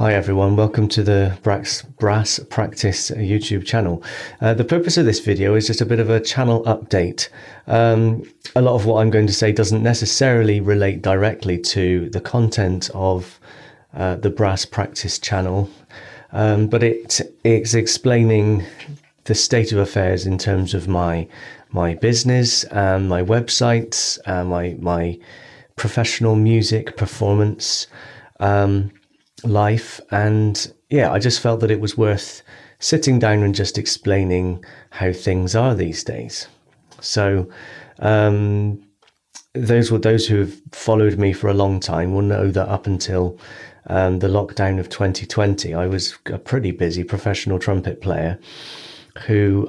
Hi everyone, welcome to the Brass Practice YouTube channel. The purpose of this video is just a bit of a channel update. A lot of what I'm going to say doesn't necessarily relate directly to the content of the Brass Practice channel, but it's explaining the state of affairs in terms of my business and my websites, my professional music performance, life. And yeah, I just felt that it was worth sitting down and just explaining how things are these days. So those who have followed me for a long time will know that up until the lockdown of 2020, I was a pretty busy professional trumpet player who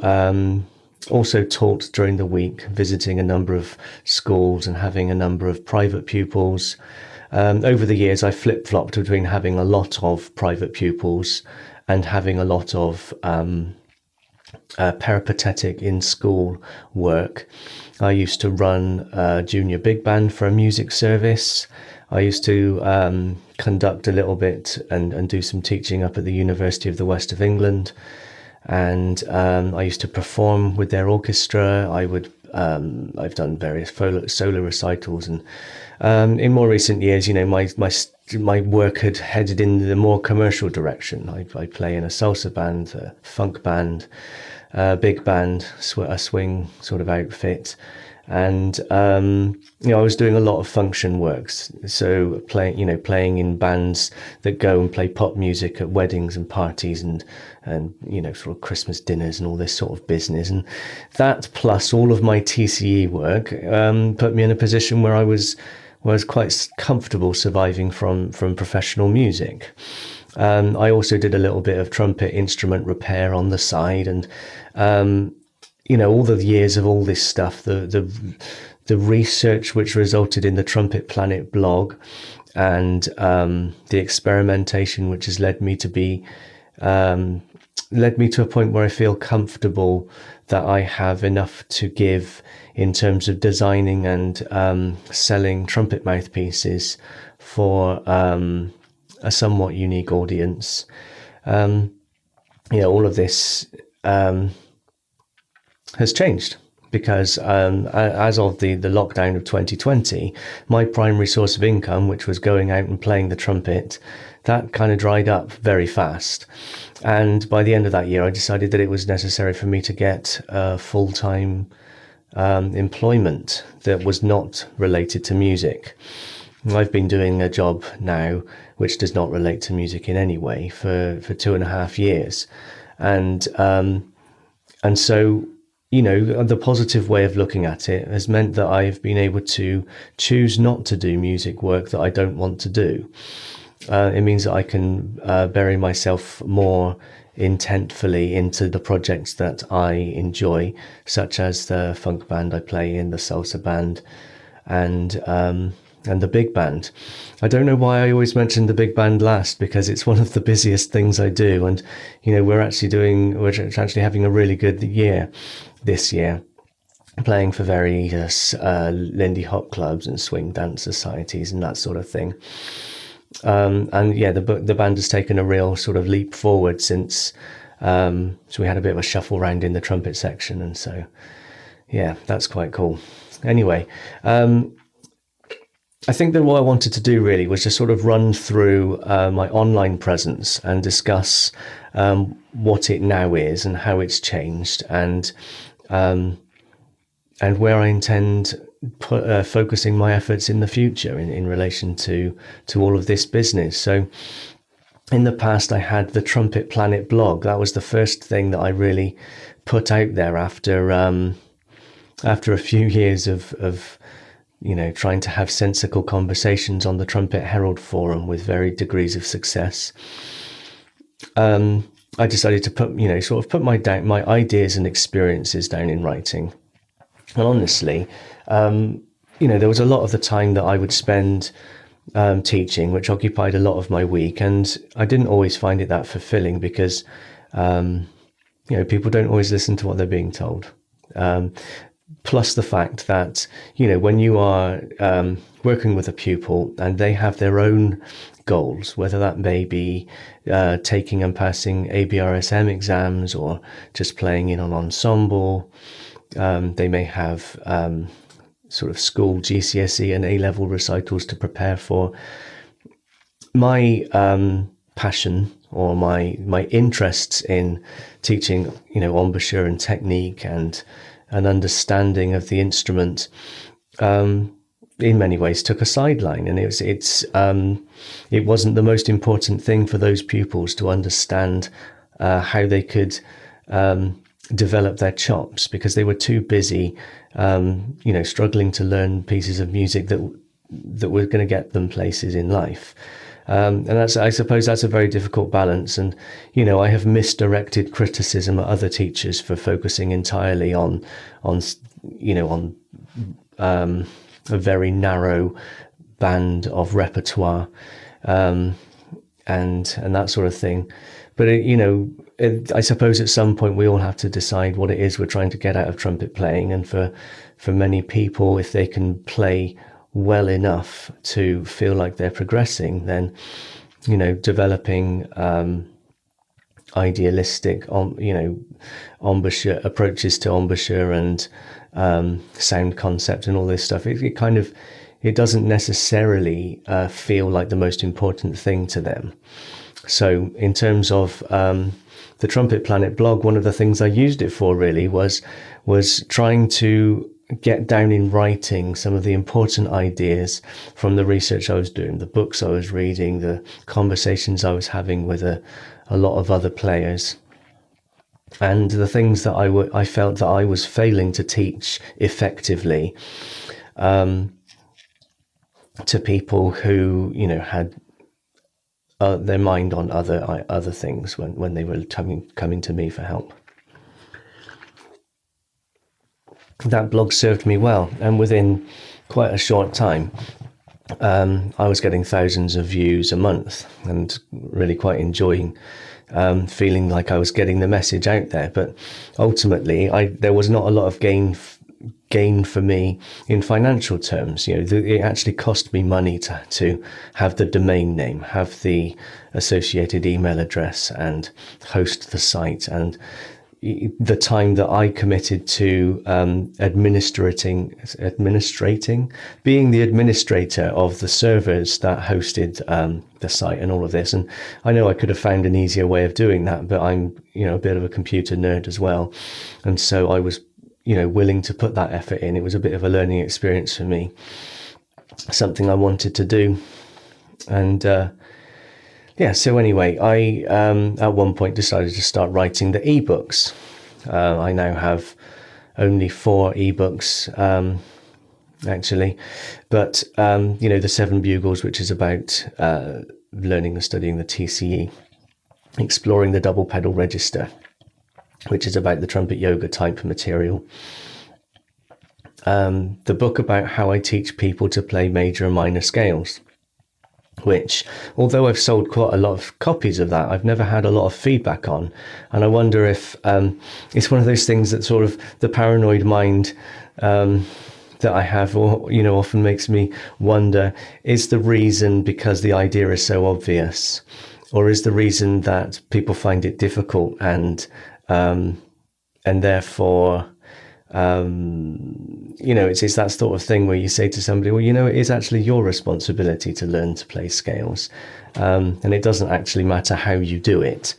also taught during the week, visiting a number of schools and having a number of private pupils. Over the years, I flip-flopped between having a lot of private pupils and having a lot of peripatetic in-school work. I used to run a junior big band for a music service. I used to conduct a little bit and do some teaching up at the University of the West of England. And I used to perform with their orchestra. I've done various solo recitals, and in more recent years, you know, my work had headed in the more commercial direction. I play in a salsa band, a funk band, a big band, a swing sort of outfit, and I was doing a lot of function works. So playing in bands that go and play pop music at weddings and parties and sort of Christmas dinners and all this sort of business. And that, plus all of my TCE work, put me in a position where I was quite comfortable surviving from professional music. I also did a little bit of trumpet instrument repair on the side, and all the years of all this stuff, the research which resulted in the Trumpet Planet blog, and the experimentation which has led me to a point where I feel comfortable that I have enough to give in terms of designing and selling trumpet mouthpieces for a somewhat unique audience. All of this has changed because as of the lockdown of 2020, my primary source of income, which was going out and playing the trumpet, that kind of dried up very fast. And by the end of that year, I decided that it was necessary for me to get full-time employment that was not related to music. I've been doing a job now which does not relate to music in any way for 2.5 years. And so, the positive way of looking at it has meant that I've been able to choose not to do music work that I don't want to do. It means that I can bury myself more intentfully into the projects that I enjoy, such as the funk band I play in, the salsa band, and the big band. I don't know why I always mention the big band last, because it's one of the busiest things I do. And, we're actually having a really good year this year, playing for various Lindy Hop clubs and swing dance societies and that sort of thing. The band has taken a real sort of leap forward since, so we had a bit of a shuffle round in the trumpet section. And so, yeah, that's quite cool. Anyway, I think that what I wanted to do really was just sort of run through my online presence and discuss what it now is and how it's changed, and where I intend focusing my efforts in the future in relation to all of this business. So in the past, I had the Trumpet Planet blog. That was the first thing that I really put out there after a few years of trying to have sensical conversations on the Trumpet Herald forum with varied degrees of success. I decided to put my ideas and experiences down in writing. And honestly, there was a lot of the time that I would spend teaching, which occupied a lot of my week, and I didn't always find it that fulfilling because people don't always listen to what they're being told. plus the fact that, when you are working with a pupil and they have their own goals, whether that may be taking and passing ABRSM exams or just playing in an ensemble, they may have sort of school GCSE and A-level recitals to prepare for. My passion or my interests in teaching, embouchure and technique and an understanding of the instrument, in many ways took a sideline, and it wasn't the most important thing for those pupils to understand how they could develop their chops, because they were too busy, struggling to learn pieces of music that were going to get them places in life. And I suppose that's a very difficult balance. And, I have misdirected criticism at other teachers for focusing entirely on a very narrow band of repertoire, and that sort of thing. But I suppose at some point we all have to decide what it is we're trying to get out of trumpet playing. And for many people, if they can play well enough to feel like they're progressing, then developing idealistic embouchure approaches to embouchure and sound concept and all this stuff, it doesn't necessarily feel like the most important thing to them. So in terms of the Trumpet Planet blog, one of the things I used it for really was trying to get down in writing some of the important ideas from the research I was doing, the books I was reading, the conversations I was having with a lot of other players, and the things that I felt that I was failing to teach effectively to people who had their mind on other things when they were coming to me for help. That blog served me well, and within quite a short time, I was getting thousands of views a month and really quite enjoying feeling like I was getting the message out there. But ultimately, there was not a lot of gain for me in financial terms. It actually cost me money to have the domain name, have the associated email address, and host the site, and the time that I committed to administrating, being the administrator of the servers that hosted the site and all of this. And I know I could have found an easier way of doing that, but I'm, a bit of a computer nerd as well. And so I was, willing to put that effort in. It was a bit of a learning experience for me, something I wanted to do. And so anyway, I at one point decided to start writing the ebooks. I now have only 4 ebooks, actually, but the 7 Bugles, which is about learning and studying the TCE, exploring the double pedal register, which is about the trumpet yoga type material. The book about how I teach people to play major and minor scales, which, although I've sold quite a lot of copies of that, I've never had a lot of feedback on. And I wonder if it's one of those things that sort of the paranoid mind that I have, or often makes me wonder, is the reason because the idea is so obvious, or is the reason that people find it difficult and therefore it's that sort of thing where you say to somebody, well, it is actually your responsibility to learn to play scales, and it doesn't actually matter how you do it.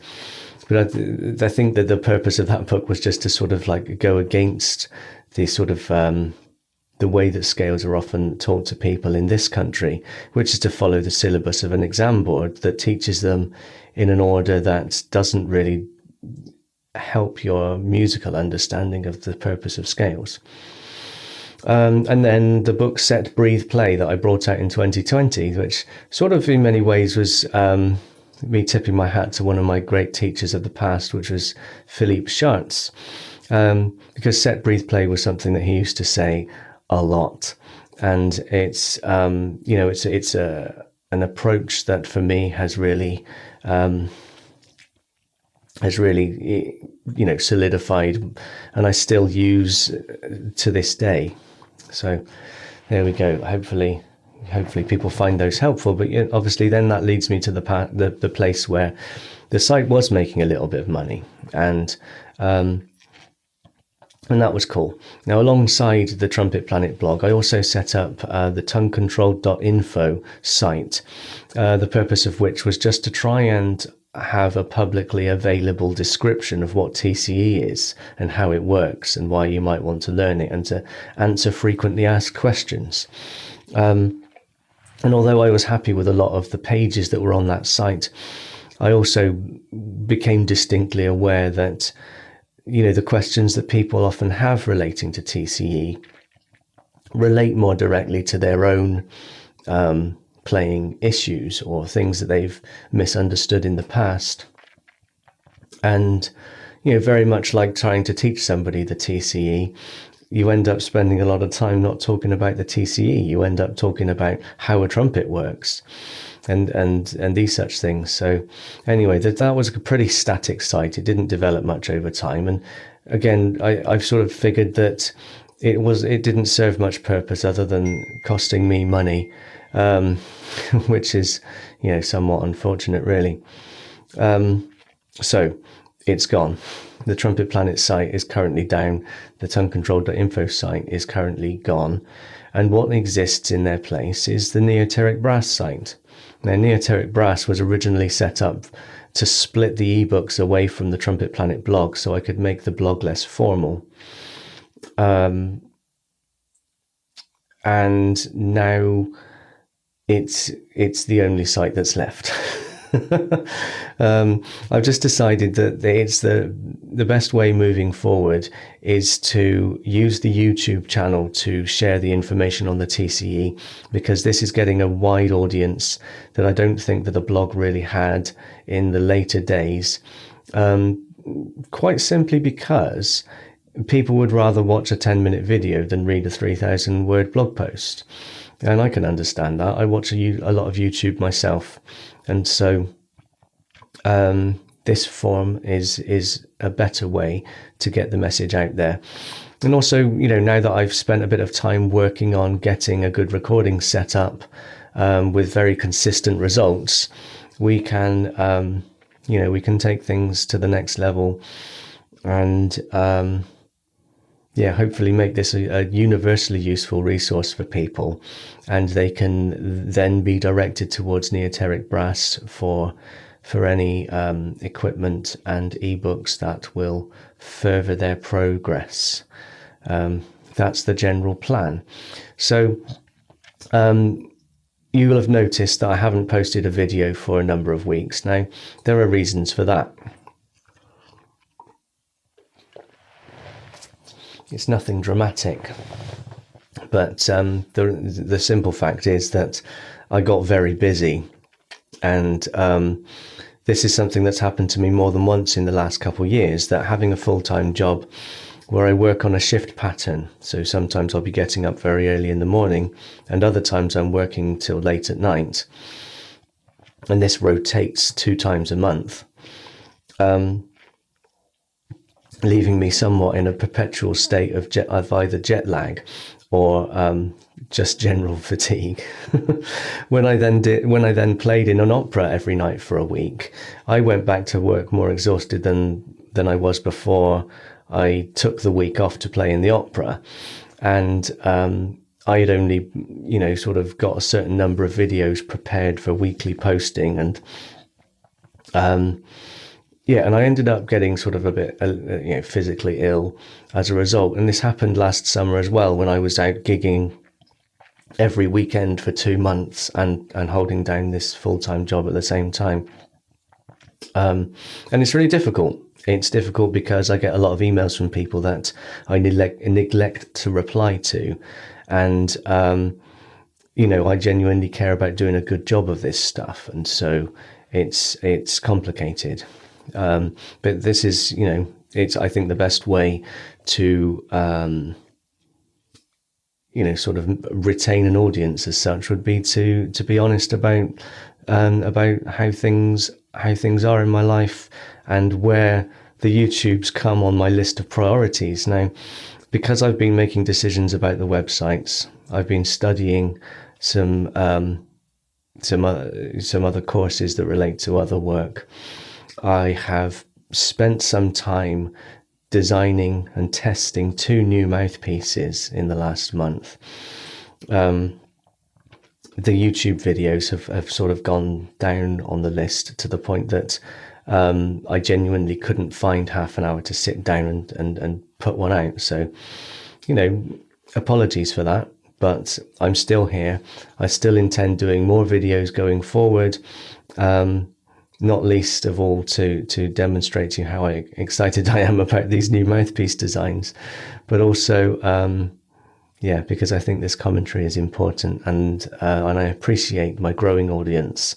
But I think that the purpose of that book was just to sort of like go against the sort of the way that scales are often taught to people in this country, which is to follow the syllabus of an exam board that teaches them in an order that doesn't really help your musical understanding of the purpose of scales. And then the book Set, Breathe, Play that I brought out in 2020, which sort of in many ways was me tipping my hat to one of my great teachers of the past, which was Philippe Schartz, because Set, Breathe, Play was something that he used to say a lot. And it's an approach that for me has really has really, solidified, and I still use to this day. So there we go. Hopefully people find those helpful. But obviously then that leads me to the place where the site was making a little bit of money, and that was cool. Now, alongside the Trumpet Planet blog, I also set up the tonguecontrol.info site, the purpose of which was just to try and have a publicly available description of what TCE is and how it works and why you might want to learn it, and to answer frequently asked questions. And although I was happy with a lot of the pages that were on that site, I also became distinctly aware that, the questions that people often have relating to TCE relate more directly to their own playing issues or things that they've misunderstood in the past. And, very much like trying to teach somebody the TCE, you end up spending a lot of time not talking about the TCE. You end up talking about how a trumpet works and these such things. So anyway, that was a pretty static site. It didn't develop much over time. And again, I've sort of figured that it didn't serve much purpose other than costing me money, which is, somewhat unfortunate, really. So it's gone. The Trumpet Planet site is currently down. The tonguecontrol.info site is currently gone. And what exists in their place is the Neoteric Brass site. Now, Neoteric Brass was originally set up to split the ebooks away from the Trumpet Planet blog so I could make the blog less formal. And now it's the only site that's left. I've just decided that it's the best way moving forward is to use the YouTube channel to share the information on the TCE, because this is getting a wide audience that I don't think that the blog really had in the later days, quite simply because people would rather watch a 10-minute video than read a 3,000 word blog post. And I can understand that. I watch a lot of YouTube myself. And so this form is a better way to get the message out there. And also, now that I've spent a bit of time working on getting a good recording set up with very consistent results, we can, we can take things to the next level and, hopefully make this a universally useful resource for people, and they can then be directed towards Neoteric Brass for any equipment and ebooks that will further their progress. That's the general plan. So you will have noticed that I haven't posted a video for a number of weeks. Now, there are reasons for that. It's nothing dramatic, but the simple fact is that I got very busy, and this is something that's happened to me more than once in the last couple of years, that having a full-time job where I work on a shift pattern, so sometimes I'll be getting up very early in the morning and other times I'm working till late at night, and this rotates 2 times a month, leaving me somewhat in a perpetual state of either jet lag or just general fatigue. When I then played in an opera every night for a week, I went back to work more exhausted than I was before I took the week off to play in the opera. And I had only, sort of got a certain number of videos prepared for weekly posting, and and I ended up getting sort of a bit, physically ill as a result. And this happened last summer as well, when I was out gigging every weekend for 2 months and holding down this full-time job at the same time. And it's really difficult. It's difficult because I get a lot of emails from people that I neglect to reply to. And, I genuinely care about doing a good job of this stuff. And so it's complicated. But this is, it's, I think, the best way to, sort of retain an audience as such would be to be honest about how things how things are in my life and where the YouTubes come on my list of priorities. Now, because I've been making decisions about the websites, I've been studying some other courses that relate to other work. I have spent some time designing and testing 2 new mouthpieces in the last month. The YouTube videos have sort of gone down on the list to the point that I genuinely couldn't find half an hour to sit down and put one out. So, apologies for that, but I'm still here. I still intend doing more videos going forward, not least of all to demonstrate to you how excited I am about these new mouthpiece designs, but also because I think this commentary is important, and I appreciate my growing audience.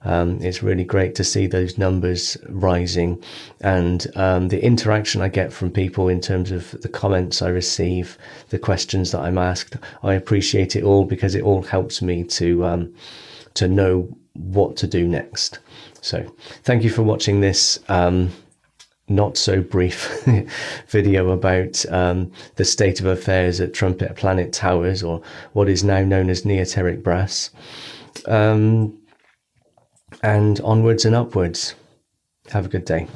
It's really great to see those numbers rising, and the interaction I get from people in terms of the comments I receive, the questions that I'm asked. I appreciate it all because it all helps me to know what to do next. So thank you for watching this not so brief video about the state of affairs at Trumpet Planet Towers, or what is now known as Neoteric Brass. And onwards and upwards. Have a good day.